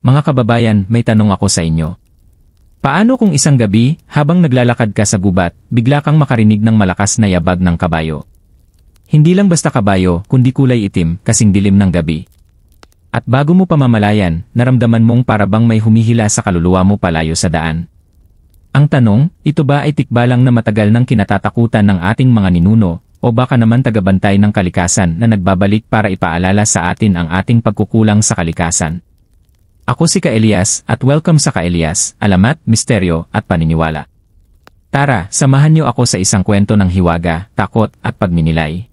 Mga kababayan, may tanong ako sa inyo. Paano kung isang gabi, habang naglalakad ka sa gubat, bigla kang makarinig ng malakas na yabag ng kabayo? Hindi lang basta kabayo, kundi kulay itim, kasing dilim ng gabi. At bago mo pa mamalayan, naramdaman mong parabang may humihila sa kaluluwa mo palayo sa daan. Ang tanong, ito ba ay tikbalang na matagal ng kinatatakutan ng ating mga ninuno, o baka naman tagabantay ng kalikasan na nagbabalik para ipaalala sa atin ang ating pagkukulang sa kalikasan? Ako si Ka-Elias at welcome sa Ka-Elias, Alamat, Misteryo at Paniniwala. Tara, samahan niyo ako sa isang kwento ng hiwaga, takot at pagninilay.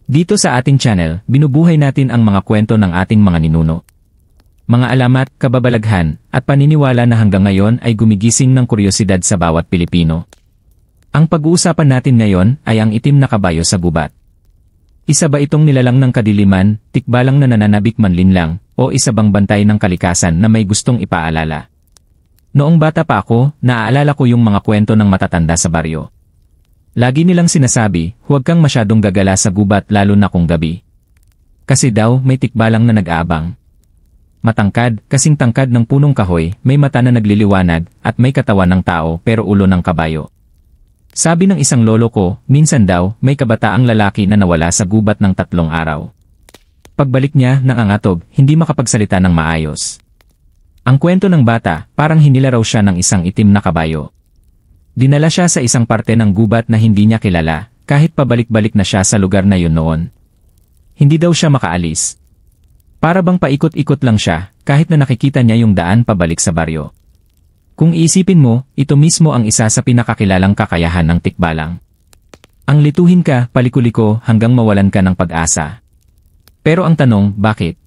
Dito sa ating channel, binubuhay natin ang mga kwento ng ating mga ninuno. Mga alamat, kababalaghan, at paniniwala na hanggang ngayon ay gumigising ng kuryosidad sa bawat Pilipino. Ang pag-uusapan natin ngayon ay ang itim na kabayo sa gubat. Isa ba itong nilalang ng kadiliman, tikbalang na nananabik manlinlang, o isa bang bantay ng kalikasan na may gustong ipaalala? Noong bata pa ako, naaalala ko yung mga kwento ng matatanda sa baryo. Lagi nilang sinasabi, huwag kang masyadong gagala sa gubat lalo na kung gabi. Kasi daw may tikbalang na nag-aabang. Matangkad, kasing tangkad ng punong kahoy, may mata na nagliliwanag, at may katawan ng tao pero ulo ng kabayo. Sabi ng isang lolo ko, minsan daw, may kabataang lalaki na nawala sa gubat ng 3 araw. Pagbalik niya, nangangatog, hindi makapagsalita ng maayos. Ang kwento ng bata, parang hinila raw siya ng isang itim na kabayo. Dinala siya sa isang parte ng gubat na hindi niya kilala, kahit pabalik-balik na siya sa lugar na yun noon. Hindi daw siya makaalis. Para bang paikot-ikot lang siya, kahit na nakikita niya yung daan pabalik sa baryo. Kung iisipin mo, ito mismo ang isa sa pinakakilalang kakayahan ng tikbalang. Ang lituhin ka, palikuliko hanggang mawalan ka ng pag-asa. Pero ang tanong, bakit?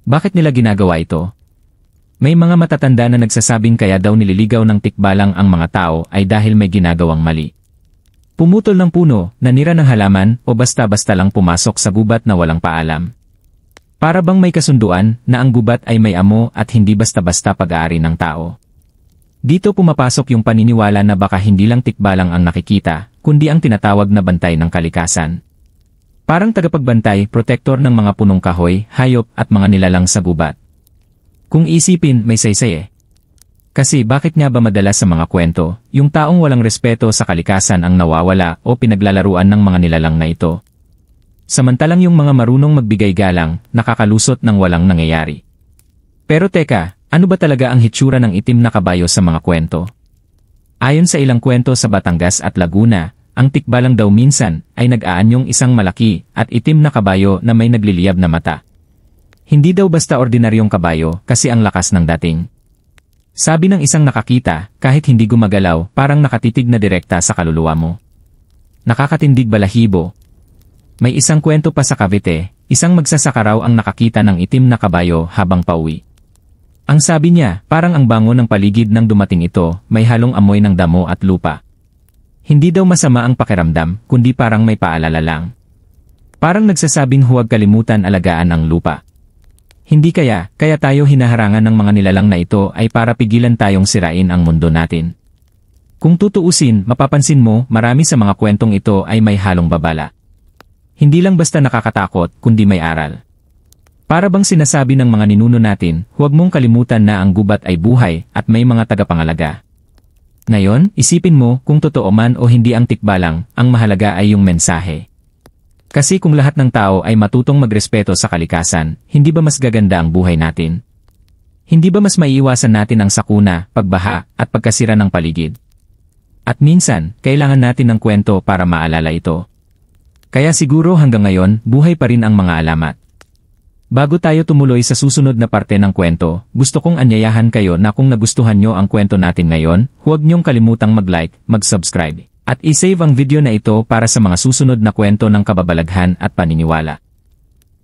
Bakit nila ginagawa ito? May mga matatanda na nagsasabing kaya daw nililigaw ng tikbalang ang mga tao ay dahil may ginagawang mali. Pumutol ng puno, nanira ng halaman, o basta-basta lang pumasok sa gubat na walang paalam. Para bang may kasunduan na ang gubat ay may amo at hindi basta-basta pag-aari ng tao. Dito pumapasok yung paniniwala na baka hindi lang tikbalang ang nakikita, kundi ang tinatawag na bantay ng kalikasan. Parang tagapagbantay, protektor ng mga punong kahoy, hayop at mga nilalang sa gubat. Kung isipin, may saysay eh. Kasi bakit nga ba madalas sa mga kwento, yung taong walang respeto sa kalikasan ang nawawala o pinaglalaruan ng mga nilalang na ito? Samantalang yung mga marunong magbigay galang, nakakalusot ng walang nangyayari. Pero teka, ano ba talaga ang hitsura ng itim na kabayo sa mga kwento? Ayon sa ilang kwento sa Batangas at Laguna, ang tikbalang daw minsan ay nag-aanyong isang malaki at itim na kabayo na may nagliliyab na mata. Hindi daw basta ordinaryong kabayo kasi ang lakas ng dating. Sabi ng isang nakakita, kahit hindi gumagalaw, parang nakatitig na direkta sa kaluluwa mo. Nakakatindig balahibo. May isang kwento pa sa Cavite, isang magsasaka raw ang nakakita ng itim na kabayo habang pauwi. Ang sabi niya, parang ang bango ng paligid ng dumating ito, may halong amoy ng damo at lupa. Hindi daw masama ang pakiramdam, kundi parang may paalala lang. Parang nagsasabing huwag kalimutan alagaan ang lupa. Hindi kaya tayo hinaharangan ng mga nilalang na ito ay para pigilan tayong sirain ang mundo natin. Kung tutuusin, mapapansin mo, marami sa mga kwentong ito ay may halong babala. Hindi lang basta nakakatakot, kundi may aral. Para bang sinasabi ng mga ninuno natin, huwag mong kalimutan na ang gubat ay buhay at may mga tagapangalaga. Ngayon, isipin mo kung totoo man o hindi ang tikbalang, ang mahalaga ay yung mensahe. Kasi kung lahat ng tao ay matutong magrespeto sa kalikasan, hindi ba mas gaganda ang buhay natin? Hindi ba mas maiiwasan natin ang sakuna, pagbaha, at pagkasira ng paligid? At minsan, kailangan natin ng kwento para maalala ito. Kaya siguro hanggang ngayon, buhay pa rin ang mga alamat. Bago tayo tumuloy sa susunod na parte ng kwento, gusto kong anyayahan kayo na kung nagustuhan nyo ang kwento natin ngayon, huwag nyong kalimutang mag-like, mag-subscribe, at i-save ang video na ito para sa mga susunod na kwento ng kababalaghan at paniniwala.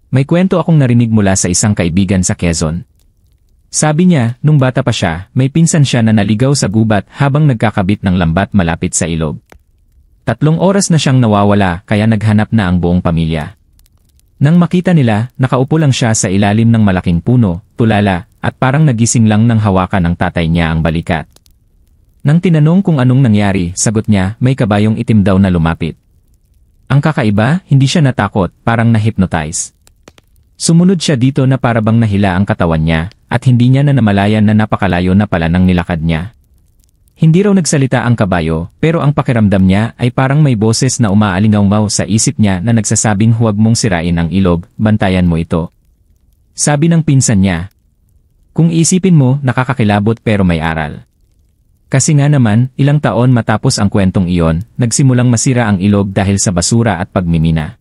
May kwento akong narinig mula sa isang kaibigan sa Quezon. Sabi niya, nung bata pa siya, may pinsan siya na naligaw sa gubat habang nagkakabit ng lambat malapit sa ilog. 3 oras na siyang nawawala kaya naghanap na ang buong pamilya. Nang makita nila, nakaupo lang siya sa ilalim ng malaking puno, tulala, at parang nagising lang nang hawakan ng tatay niya ang balikat. Nang tinanong kung anong nangyari, sagot niya, may kabayong itim daw na lumapit. Ang kakaiba, hindi siya natakot, parang na-hypnotize. Sumunod siya dito na parabang nahila ang katawan niya, at hindi niya na namalayan na napakalayo na pala ng nilakad niya. Hindi raw nagsalita ang kabayo, pero ang pakiramdam niya ay parang may boses na umaalingaw sa isip niya na nagsasabing huwag mong sirain ang ilog, bantayan mo ito. Sabi ng pinsan niya. Kung isipin mo, nakakakilabot pero may aral. Kasi nga naman, ilang taon matapos ang kwentong iyon, nagsimulang masira ang ilog dahil sa basura at pagmimina.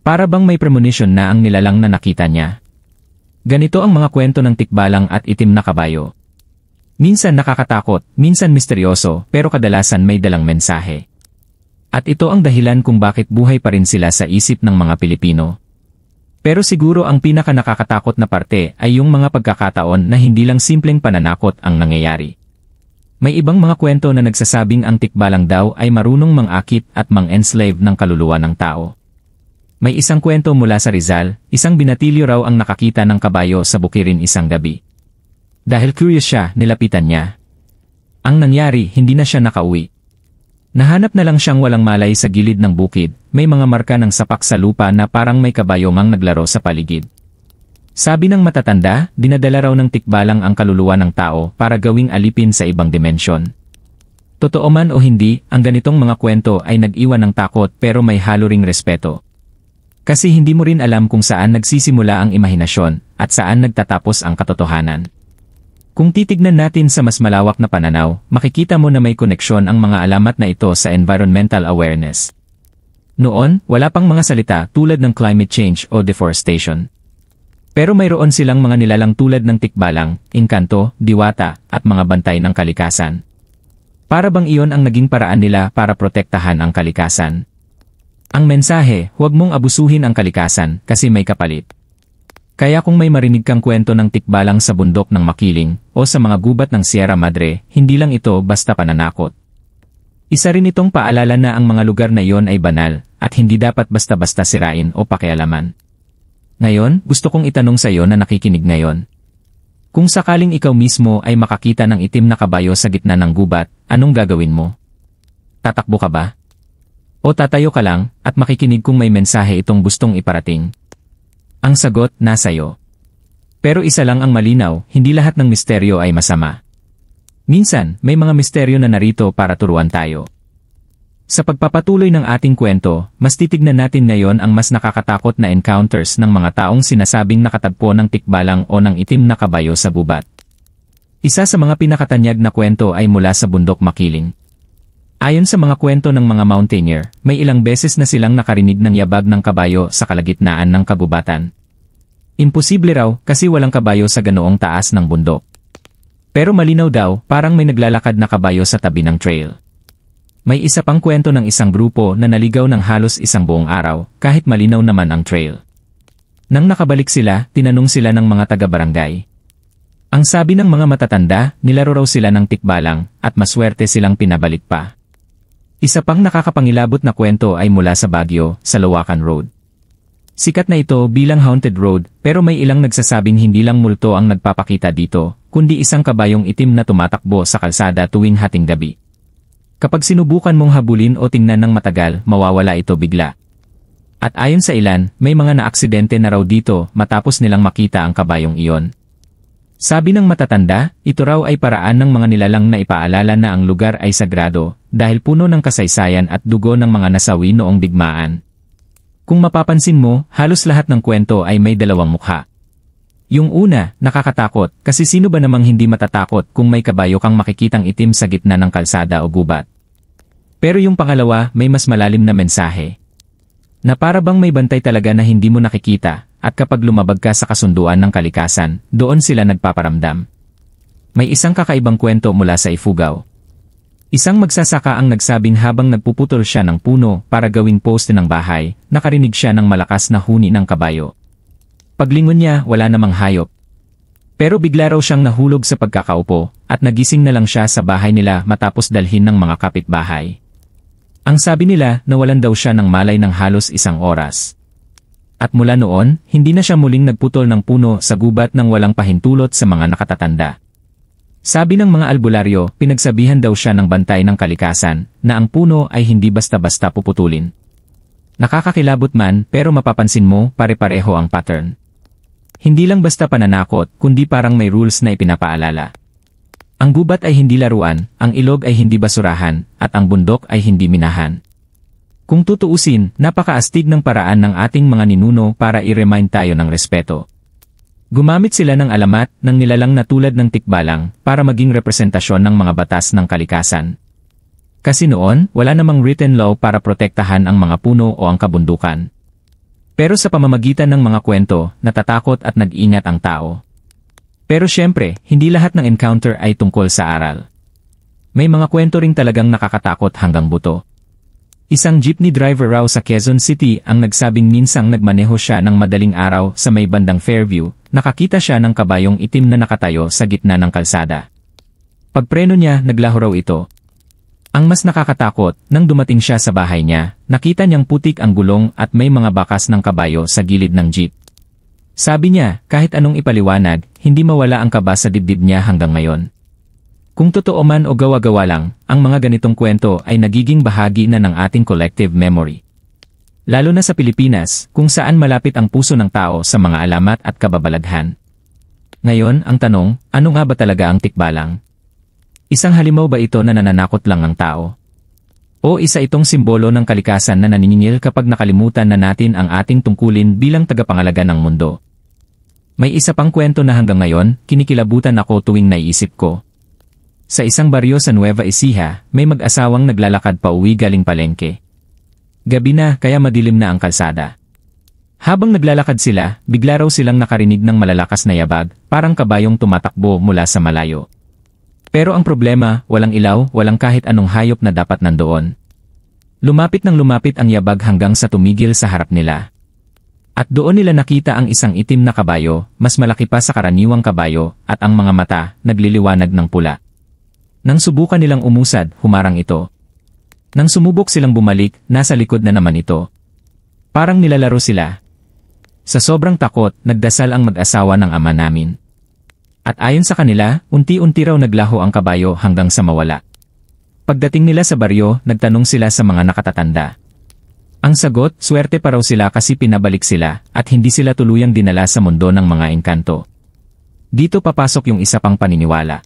Para bang may premonition na ang nilalang na nakita niya. Ganito ang mga kwento ng tikbalang at itim na kabayo. Minsan nakakatakot, minsan misteryoso, pero kadalasan may dalang mensahe. At ito ang dahilan kung bakit buhay pa rin sila sa isip ng mga Pilipino. Pero siguro ang pinaka nakakatakot na parte ay yung mga pagkakataon na hindi lang simpleng pananakot ang nangyayari. May ibang mga kwento na nagsasabing ang tikbalang daw ay marunong mangakit at mang-enslave ng kaluluwa ng tao. May isang kwento mula sa Rizal, isang binatilyo raw ang nakakita ng kabayo sa bukirin isang gabi. Dahil curious siya, nilapitan niya. Ang nangyari, hindi na siya nakauwi. Nahanap na lang siyang walang malay sa gilid ng bukid, may mga marka ng sapak sa lupa na parang may kabayo ngang naglaro sa paligid. Sabi ng matatanda, dinadala raw ng tikbalang ang kaluluwa ng tao para gawing alipin sa ibang dimensyon. Totoo man o hindi, ang ganitong mga kwento ay nag-iwan ng takot pero may halo ring respeto. Kasi hindi mo rin alam kung saan nagsisimula ang imahinasyon at saan nagtatapos ang katotohanan. Kung titignan natin sa mas malawak na pananaw, makikita mo na may koneksyon ang mga alamat na ito sa environmental awareness. Noon, wala pang mga salita tulad ng climate change o deforestation. Pero mayroon silang mga nilalang tulad ng tikbalang, engkanto, diwata, at mga bantay ng kalikasan. Para bang iyon ang naging paraan nila para protektahan ang kalikasan. Ang mensahe, huwag mong abusuhin ang kalikasan kasi may kapalit. Kaya kung may marinig kang kwento ng tikbalang sa bundok ng Makiling o sa mga gubat ng Sierra Madre, hindi lang ito basta pananakot. Isa rin itong paalala na ang mga lugar na iyon ay banal at hindi dapat basta-basta sirain o pakialaman. Ngayon, gusto kong itanong sa iyo na nakikinig ngayon. Kung sakaling ikaw mismo ay makakita ng itim na kabayo sa gitna ng gubat, anong gagawin mo? Tatakbo ka ba? O tatayo ka lang at makikinig kung may mensahe itong gustong iparating? Ang sagot, nasa iyo. Pero isa lang ang malinaw, hindi lahat ng misteryo ay masama. Minsan, may mga misteryo na narito para turuan tayo. Sa pagpapatuloy ng ating kwento, mas titignan natin ngayon ang mas nakakatakot na encounters ng mga taong sinasabing nakatagpo ng tikbalang o ng itim na kabayo sa gubat. Isa sa mga pinakatanyag na kwento ay mula sa bundok Makiling. Ayon sa mga kwento ng mga mountaineer, may ilang beses na silang nakarinig ng yabag ng kabayo sa kalagitnaan ng kagubatan. Imposible raw kasi walang kabayo sa ganoong taas ng bundok. Pero malinaw daw, parang may naglalakad na kabayo sa tabi ng trail. May isa pang kwento ng isang grupo na naligaw ng halos isang buong araw, kahit malinaw naman ang trail. Nang nakabalik sila, tinanong sila ng mga taga-barangay. Ang sabi ng mga matatanda, nilaro raw sila ng tikbalang, at maswerte silang pinabalik pa. Isa pang nakakapangilabot na kwento ay mula sa Baguio, sa Lawakan Road. Sikat na ito bilang haunted road, pero may ilang nagsasabing hindi lang multo ang nagpapakita dito, kundi isang kabayong itim na tumatakbo sa kalsada tuwing hating gabi. Kapag sinubukan mong habulin o tingnan ng matagal, mawawala ito bigla. At ayon sa ilan, may mga naaksidente na raw dito matapos nilang makita ang kabayong iyon. Sabi ng matatanda, ito raw ay paraan ng mga nilalang na ipaalala na ang lugar ay sagrado, dahil puno ng kasaysayan at dugo ng mga nasawi noong digmaan. Kung mapapansin mo, halos lahat ng kwento ay may dalawang mukha. Yung una, nakakatakot, kasi sino ba namang hindi matatakot kung may kabayo kang makikitang itim sa gitna ng kalsada o gubat. Pero yung pangalawa, may mas malalim na mensahe. Na para bang may bantay talaga na hindi mo nakikita, at kapag lumabag ka sa kasunduan ng kalikasan, doon sila nagpaparamdam. May isang kakaibang kwento mula sa Ifugao. Isang magsasaka ang nagsabing habang nagpuputol siya ng puno para gawing poste ng bahay, nakarinig siya ng malakas na huni ng kabayo. Paglingon niya, wala namang hayop. Pero bigla raw siyang nahulog sa pagkakaupo, at nagising na lang siya sa bahay nila matapos dalhin ng mga kapitbahay. Ang sabi nila, nawalan daw siya ng malay ng halos 1 oras. At mula noon, hindi na siya muling nagputol ng puno sa gubat nang walang pahintulot sa mga nakatatanda. Sabi ng mga albularyo, pinagsabihan daw siya ng bantay ng kalikasan, na ang puno ay hindi basta-basta puputulin. Nakakakilabot man, pero mapapansin mo, pare-pareho ang pattern. Hindi lang basta pananakot, kundi parang may rules na ipinapaalala. Ang gubat ay hindi laruan, ang ilog ay hindi basurahan, at ang bundok ay hindi minahan. Kung tutuusin, napakaastig ng paraan ng ating mga ninuno para i-remind tayo ng respeto. Gumamit sila ng alamat ng nilalang na tulad ng tikbalang para maging representasyon ng mga batas ng kalikasan. Kasi noon, wala namang written law para protektahan ang mga puno o ang kabundukan. Pero sa pamamagitan ng mga kwento, natatakot at nag-ingat ang tao. Pero syempre, hindi lahat ng encounter ay tungkol sa aral. May mga kwento ring talagang nakakatakot hanggang buto. Isang jeepney driver raw sa Quezon City ang nagsabing minsang nagmaneho siya ng madaling araw sa may bandang Fairview, nakakita siya ng kabayong itim na nakatayo sa gitna ng kalsada. Pagpreno niya, naglaho raw ito. Ang mas nakakatakot, nang dumating siya sa bahay niya, nakita niyang putik ang gulong at may mga bakas ng kabayo sa gilid ng jeep. Sabi niya, kahit anong ipaliwanag, hindi mawala ang kaba sa dibdib niya hanggang ngayon. Kung totoo man o gawa-gawa lang, ang mga ganitong kwento ay nagiging bahagi na ng ating collective memory. Lalo na sa Pilipinas, kung saan malapit ang puso ng tao sa mga alamat at kababalaghan. Ngayon, ang tanong, ano nga ba talaga ang tikbalang? Isang halimaw ba ito na nananakot lang ang tao? O isa itong simbolo ng kalikasan na naniningil kapag nakalimutan na natin ang ating tungkulin bilang tagapangalaga ng mundo? May isa pang kwento na hanggang ngayon, kinikilabutan ako tuwing naiisip ko. Sa isang baryo sa Nueva Ecija, may mag-asawang naglalakad pa uwi galing palengke. Gabi na kaya madilim na ang kalsada. Habang naglalakad sila, bigla raw silang nakarinig ng malalakas na yabag, parang kabayong tumatakbo mula sa malayo. Pero ang problema, walang ilaw, walang kahit anong hayop na dapat nandoon. Lumapit ang yabag hanggang sa tumigil sa harap nila. At doon nila nakita ang isang itim na kabayo, mas malaki pa sa karaniwang kabayo, at ang mga mata, nagliliwanag ng pula. Nang subukan nilang umusad, humarang ito. Nang sumubok silang bumalik, nasa likod na naman ito. Parang nilalaro sila. Sa sobrang takot, nagdasal ang mag-asawa ng ama namin. At ayon sa kanila, unti-unti raw naglaho ang kabayo hanggang sa mawala. Pagdating nila sa baryo, nagtanong sila sa mga nakatatanda. Ang sagot, swerte pa raw sila kasi pinabalik sila at hindi sila tuluyang dinala sa mundo ng mga engkanto. Dito papasok yung isa pang paniniwala.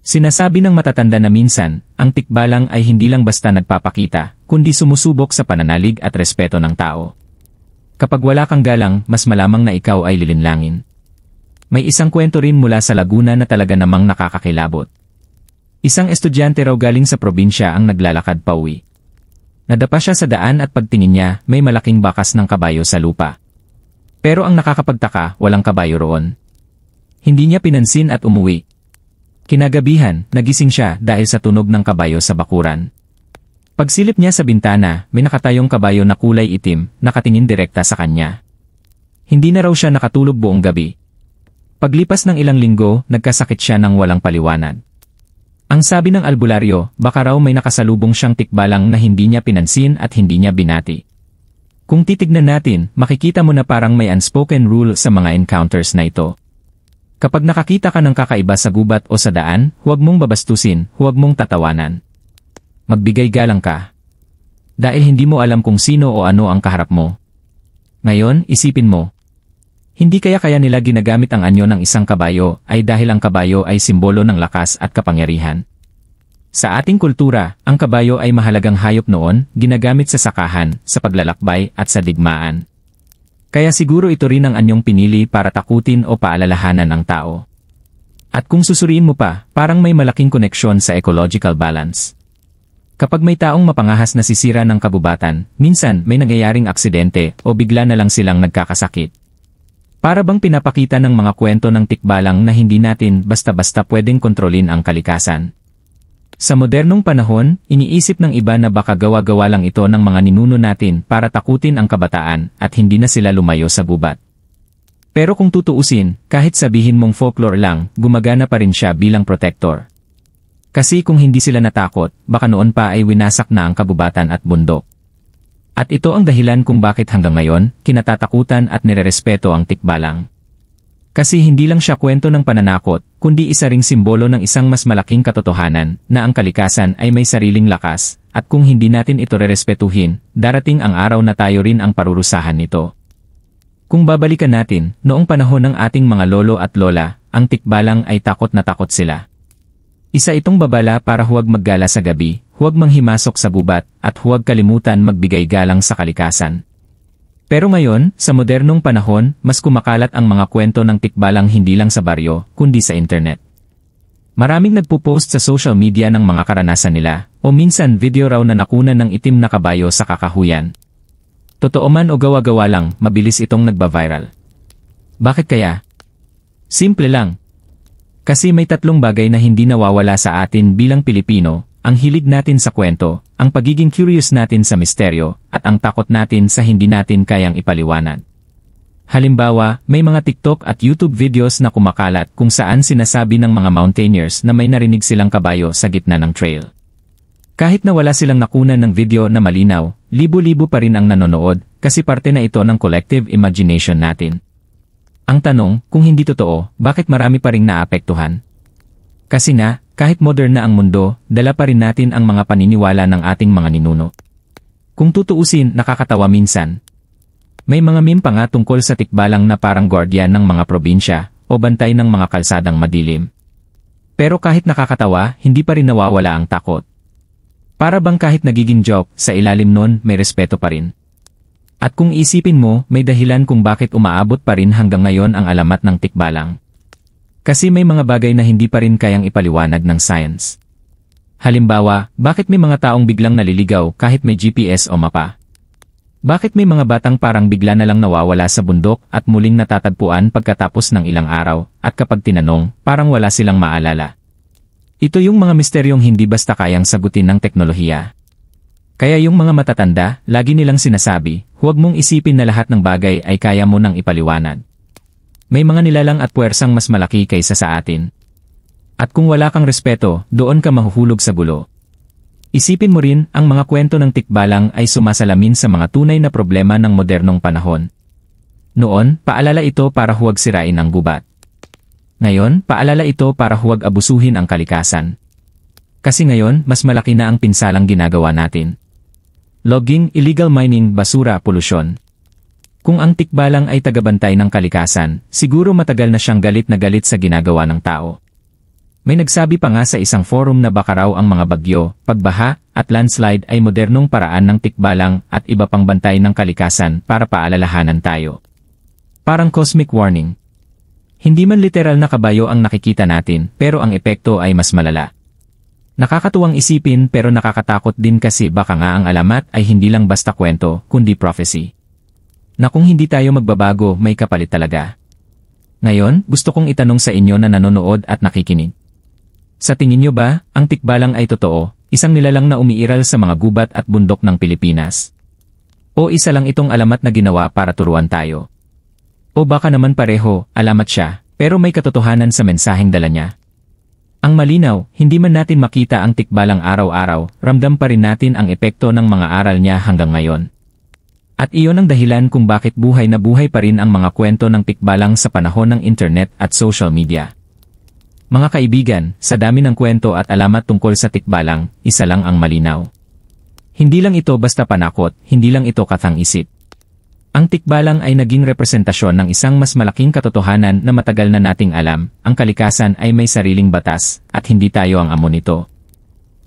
Sinasabi ng matatanda na minsan, ang tikbalang ay hindi lang basta nagpapakita, kundi sumusubok sa pananalig at respeto ng tao. Kapag wala kang galang, mas malamang na ikaw ay lilinlangin. May isang kwento rin mula sa Laguna na talaga namang nakakakilabot. Isang estudyante raw galing sa probinsya ang naglalakad pauwi. Nadapa siya sa daan at pagtingin niya, may malaking bakas ng kabayo sa lupa. Pero ang nakakapagtaka, walang kabayo roon. Hindi niya pinansin at umuwi. Kinagabihan, nagising siya dahil sa tunog ng kabayo sa bakuran. Pagsilip niya sa bintana, may nakatayong kabayo na kulay itim, nakatingin direkta sa kanya. Hindi na raw siya nakatulog buong gabi. Paglipas ng ilang linggo, nagkasakit siya ng walang paliwanag. Ang sabi ng albularyo, baka raw may nakasalubong siyang tikbalang na hindi niya pinansin at hindi niya binati. Kung titignan natin, makikita mo na parang may unspoken rule sa mga encounters na ito. Kapag nakakita ka ng kakaiba sa gubat o sa daan, huwag mong babastusin, huwag mong tatawanan. Magbigay galang ka. Dahil hindi mo alam kung sino o ano ang kaharap mo. Ngayon, isipin mo. Hindi kaya nila ginagamit ang anyo ng isang kabayo ay dahil ang kabayo ay simbolo ng lakas at kapangyarihan. Sa ating kultura, ang kabayo ay mahalagang hayop noon, ginagamit sa sakahan, sa paglalakbay at sa digmaan. Kaya siguro ito rin ang anyong pinili para takutin o paalalahanan ang tao. At kung susuriin mo pa, parang may malaking koneksyon sa ecological balance. Kapag may taong mapangahas na sisira ng kabubatan, minsan may nangyayaring aksidente o bigla na lang silang nagkakasakit. Para bang pinapakita ng mga kwento ng tikbalang na hindi natin basta-basta pwedeng kontrolin ang kalikasan. Sa modernong panahon, iniisip ng iba na baka gawa-gawa lang ito ng mga ninuno natin para takutin ang kabataan at hindi na sila lumayo sa gubat. Pero kung tutuusin, kahit sabihin mong folklore lang, gumagana pa rin siya bilang protector. Kasi kung hindi sila natakot, baka noon pa ay winasak na ang kabubatan at bundok. At ito ang dahilan kung bakit hanggang ngayon, kinatatakutan at nirerespeto ang tikbalang. Kasi hindi lang siya kwento ng pananakot, kundi isa ring simbolo ng isang mas malaking katotohanan, na ang kalikasan ay may sariling lakas, at kung hindi natin ito rerespetuhin, darating ang araw na tayo rin ang parurusahan nito. Kung babalikan natin, noong panahon ng ating mga lolo at lola, ang tikbalang ay takot na takot sila. Isa itong babala para huwag maggala sa gabi, huwag manghimasok sa gubat, at huwag kalimutan magbigay galang sa kalikasan. Pero ngayon, sa modernong panahon, mas kumakalat ang mga kwento ng tikbalang hindi lang sa baryo, kundi sa internet. Maraming nagpo-post sa social media ng mga karanasan nila, o minsan video raw na nakunan ng itim na kabayo sa kakahuyan. Totoo man o gawa-gawa lang, mabilis itong nagba-viral. Bakit kaya? Simple lang. Kasi may tatlong bagay na hindi nawawala sa atin bilang Pilipino, ang hilig natin sa kwento, ang pagiging curious natin sa misteryo, at ang takot natin sa hindi natin kayang ipaliwanag. Halimbawa, may mga TikTok at YouTube videos na kumakalat kung saan sinasabi ng mga mountaineers na may narinig silang kabayo sa gitna ng trail. Kahit na wala silang nakunan ng video na malinaw, libo-libo pa rin ang nanonood kasi parte na ito ng collective imagination natin. Ang tanong, kung hindi totoo, bakit marami pa ring naapektuhan? Kasi nga, kahit modern na ang mundo, dala pa rin natin ang mga paniniwala ng ating mga ninuno. Kung tutuusin, nakakatawa minsan. May mga meme pa nga tungkol sa tikbalang na parang guardian ng mga probinsya o bantay ng mga kalsadang madilim. Pero kahit nakakatawa, hindi pa rin nawawala ang takot. Para bang kahit nagiging joke, sa ilalim nun may respeto pa rin. At kung isipin mo, may dahilan kung bakit umaabot pa rin hanggang ngayon ang alamat ng tikbalang. Kasi may mga bagay na hindi pa rin kayang ipaliwanag ng science. Halimbawa, bakit may mga taong biglang naliligaw kahit may GPS o mapa? Bakit may mga batang parang bigla na lang nawawala sa bundok at muling natatagpuan pagkatapos ng ilang araw, at kapag tinanong, parang wala silang maalala? Ito yung mga misteryong hindi basta kayang sagutin ng teknolohiya. Kaya yung mga matatanda, lagi nilang sinasabi, huwag mong isipin na lahat ng bagay ay kaya mo nang ipaliwanag. May mga nilalang at puwersang mas malaki kaysa sa atin. At kung wala kang respeto, doon ka mahuhulog sa gulo. Isipin mo rin, ang mga kwento ng tikbalang ay sumasalamin sa mga tunay na problema ng modernong panahon. Noon, paalala ito para huwag sirain ang gubat. Ngayon, paalala ito para huwag abusuhin ang kalikasan. Kasi ngayon, mas malaki na ang pinsalang ginagawa natin. Logging, illegal mining, basura, polusyon. Kung ang tikbalang ay tagabantay ng kalikasan, siguro matagal na siyang galit na galit sa ginagawa ng tao. May nagsabi pa nga sa isang forum na baka raw ang mga bagyo, pagbaha, at landslide ay modernong paraan ng tikbalang at iba pang bantay ng kalikasan para paalalahanan tayo. Parang cosmic warning. Hindi man literal na kabayo ang nakikita natin, pero ang epekto ay mas malala. Nakakatuwang isipin pero nakakatakot din kasi baka nga ang alamat ay hindi lang basta kwento, kundi prophecy. Na kung hindi tayo magbabago, may kapalit talaga. Ngayon, gusto kong itanong sa inyo na nanonood at nakikinig. Sa tingin nyo ba, ang tikbalang ay totoo, isang nilalang na umiiral sa mga gubat at bundok ng Pilipinas? O isa lang itong alamat na ginawa para turuan tayo? O baka naman pareho, alamat siya, pero may katotohanan sa mensaheng dala niya? Ang malinaw, hindi man natin makita ang tikbalang araw-araw, ramdam pa rin natin ang epekto ng mga aral niya hanggang ngayon. At iyon ang dahilan kung bakit buhay na buhay pa rin ang mga kwento ng tikbalang sa panahon ng internet at social media. Mga kaibigan, sa dami ng kwento at alamat tungkol sa tikbalang, isa lang ang malinaw. Hindi lang ito basta panakot, hindi lang ito kathang-isip. Ang tikbalang ay naging representasyon ng isang mas malaking katotohanan na matagal na nating alam, ang kalikasan ay may sariling batas, at hindi tayo ang amo nito.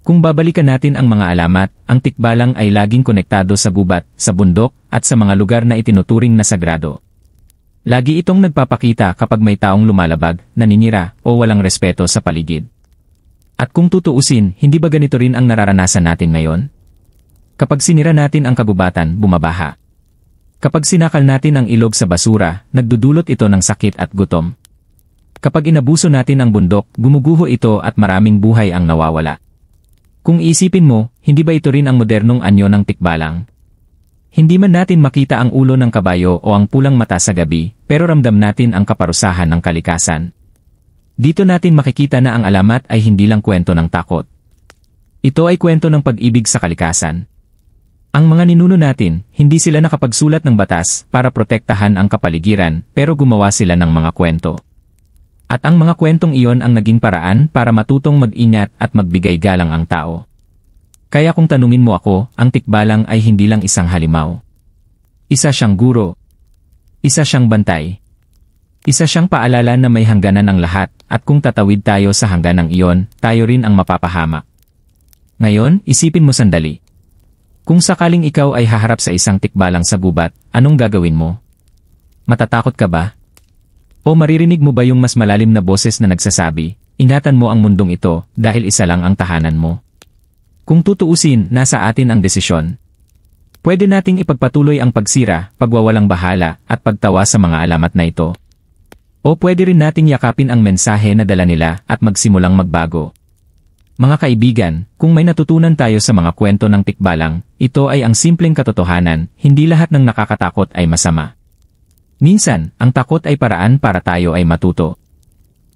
Kung babalikan natin ang mga alamat, ang tikbalang ay laging konektado sa gubat, sa bundok, at sa mga lugar na itinuturing na sagrado. Lagi itong nagpapakita kapag may taong lumalabag, naninira, o walang respeto sa paligid. At kung tutuusin, hindi ba ganito rin ang nararanasan natin ngayon? Kapag sinira natin ang kagubatan, bumabaha. Kapag sinakal natin ang ilog sa basura, nagdudulot ito ng sakit at gutom. Kapag inabuso natin ang bundok, gumuguho ito at maraming buhay ang nawawala. Kung isipin mo, hindi ba ito rin ang modernong anyo ng tikbalang? Hindi man natin makita ang ulo ng kabayo o ang pulang mata sa gabi, pero ramdam natin ang kaparusahan ng kalikasan. Dito natin makikita na ang alamat ay hindi lang kwento ng takot. Ito ay kwento ng pag-ibig sa kalikasan. Ang mga ninuno natin, hindi sila nakapagsulat ng batas para protektahan ang kapaligiran, pero gumawa sila ng mga kwento. At ang mga kwentong iyon ang naging paraan para matutong mag-ingat at magbigay galang ang tao. Kaya kung tanungin mo ako, ang tikbalang ay hindi lang isang halimaw. Isa siyang guro. Isa siyang bantay. Isa siyang paalala na may hangganan ang lahat, at kung tatawid tayo sa hangganang iyon, tayo rin ang mapapahamak. Ngayon, isipin mo sandali. Kung sakaling ikaw ay haharap sa isang tikbalang sa gubat, anong gagawin mo? Matatakot ka ba? O maririnig mo ba yung mas malalim na boses na nagsasabi, ingatan mo ang mundong ito dahil isa lang ang tahanan mo? Kung tutuusin, nasa atin ang desisyon. Pwede nating ipagpatuloy ang pagsira, pagwawalang bahala, at pagtawa sa mga alamat na ito. O pwede rin nating yakapin ang mensahe na dala nila at magsimulang magbago. Mga kaibigan, kung may natutunan tayo sa mga kwento ng tikbalang, ito ay ang simpleng katotohanan, hindi lahat ng nakakatakot ay masama. Minsan, ang takot ay paraan para tayo ay matuto.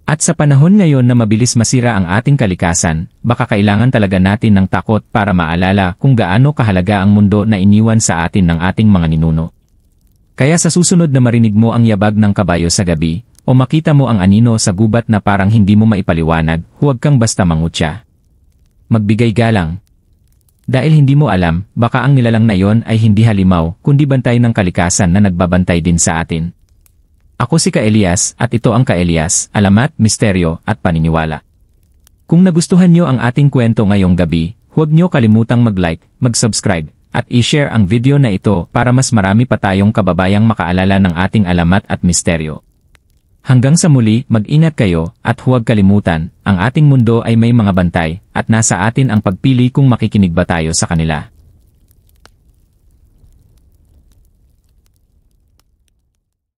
At sa panahon ngayon na mabilis masira ang ating kalikasan, baka kailangan talaga natin ng takot para maalala kung gaano kahalaga ang mundo na iniwan sa atin ng ating mga ninuno. Kaya sa susunod na marinig mo ang yabag ng kabayo sa gabi, o makita mo ang anino sa gubat na parang hindi mo maipaliwanag, huwag kang basta mangutya. Magbigay galang. Dahil hindi mo alam, baka ang nilalang na yon ay hindi halimaw, kundi bantay ng kalikasan na nagbabantay din sa atin. Ako si Ka-Elias, at ito ang Ka-Elias, Alamat, Misteryo, at Paniniwala. Kung nagustuhan nyo ang ating kwento ngayong gabi, huwag nyo kalimutang mag-like, mag-subscribe, at i-share ang video na ito para mas marami pa tayong kababayang makaalala ng ating alamat at misteryo. Hanggang sa muli, mag-ingat kayo, at huwag kalimutan, ang ating mundo ay may mga bantay, at nasa atin ang pagpili kung makikinig ba tayo sa kanila.